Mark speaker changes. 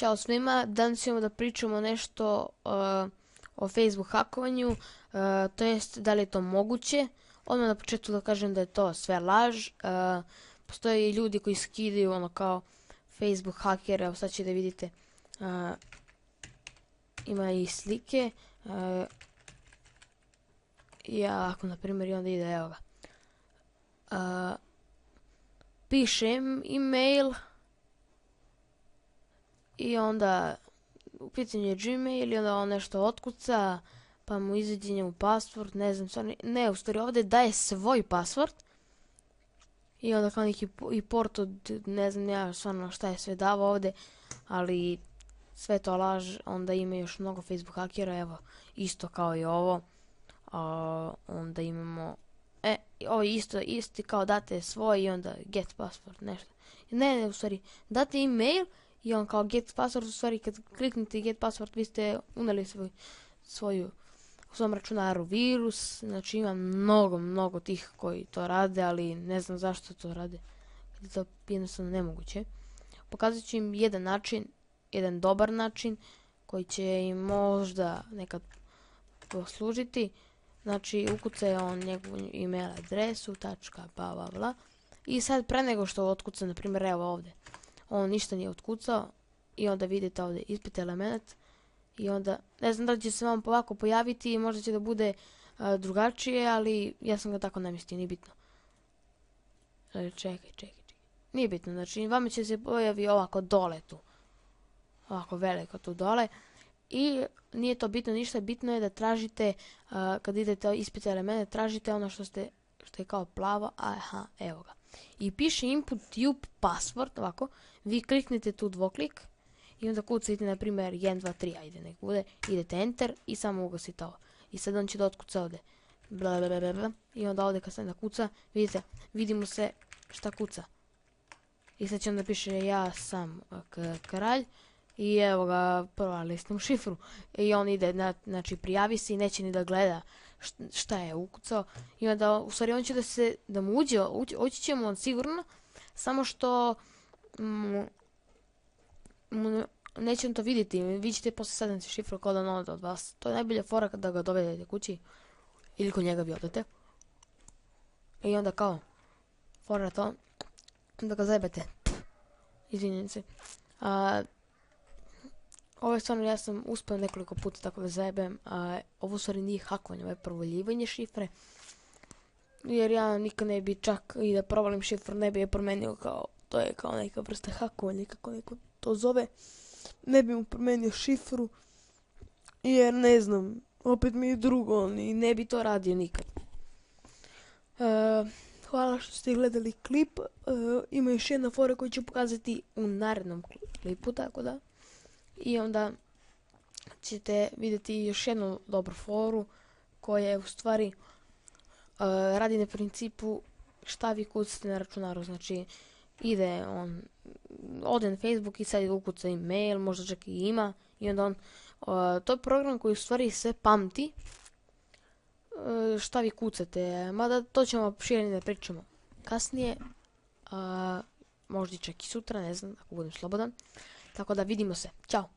Speaker 1: Ćao svima, danas ćemo da pričamo nešto o Facebook hakovanju, to jest da li je to moguće. Odmah na početku da kažem da je to sve laž. Postoje i ljudi koji skidaju ono kao Facebook haker, evo sad će da vidite, ima i slike. Ja ako na primjer i onda ide, evo ga. Pišem email i onda u pitanju je Gmail i onda on nešto otkuca pa mu izađe njemu password, ne znam stvarno, ne, u stvari ovdje daje svoj password i onda kao neki i port od, ne znam ja stvarno šta je sve davao ovdje, ali sve to laž. Onda ima još mnogo Facebook hakera, evo isto kao i ovo. Onda imamo ovo je isti kao date svoj i onda get password nešto. Ne, u stvari date email i on kao get password, u stvari kad kliknete get password vi ste uneli svoju u svom računaru virus. Znači ima mnogo tih koji to rade, ali ne znam zašto to rade. Je to jednostavno nemoguće. Pokazat ću im jedan način, jedan dobar način koji će im možda nekad poslužiti. Znači ukuca on njegovu email adresu, bla bla bla. I sad pre nego što otkuca, na primjer evo ovdje, on ništa nije otkucao i onda vidite ovdje ispit element i onda ne znam da li će se vam ovako pojaviti i možda će da bude drugačije, ali ja sam ga tako namjestio, nije bitno. Čekaj. Nije bitno, znači vama će se pojavi ovako dole tu. Ovako veliko tu dole. I nije to bitno ništa, bitno je da tražite, kad idete ispit element, tražite ono što je kao plavo, aha, evo ga. I piše input tube password, ovako, vi kliknete tu dvoklik i onda kucajte na primjer 1, 2, 3, ajde nek bude, idete enter i samo ugasite ovo. I sad on će da otkuca ovdje, blablabla, i onda ovdje kad se nakuca, vidite, vidimo se šta kuca. I sad će onda piše ja sam kralj. I evo ga, provali ste mu šifru. I on ide, znači prijavi se i neće ni da gleda šta je ukucao. I onda, u stvari on će da mu ući će mu on sigurno, samo što neće on to vidjeti. Vi ćete posle saznati šifru kod on od vas. To je najbolja fora kada ga dovedete kući ili kod njega vi odete. I onda kao, fora to, da ga zajebete. Izvinjam se. Ovo je stvarno, ja sam uspio nekoliko puta tako da zajebem, ovo u stvari nije hakovanje, ovo je provaljivanje šifre. Jer ja nikad ne bi čak i da provalim šifru, ne bi je promenio kao, to je kao neka vrsta hakovanja, kako neko to zove. Ne bi mu promenio šifru, jer ne znam, opet mi je drugo i ne bi to radio nikad. Hvala što ste gledali klip, ima još jedna fora koju ću pokazati u narednom klipu, tako da. I onda ćete vidjeti još jednu dobru foru koja je u stvari radi na principu šta vi kucate na računaru. Znači ode na Facebook i sad ukuca email, možda čak i ima i onda to je program koji u stvari sve pamti šta vi kucate, mada to ćemo šire da pričamo kasnije, možda čak i sutra, ne znam, ako budem slobodan. Tako da vidimo se. Ćao!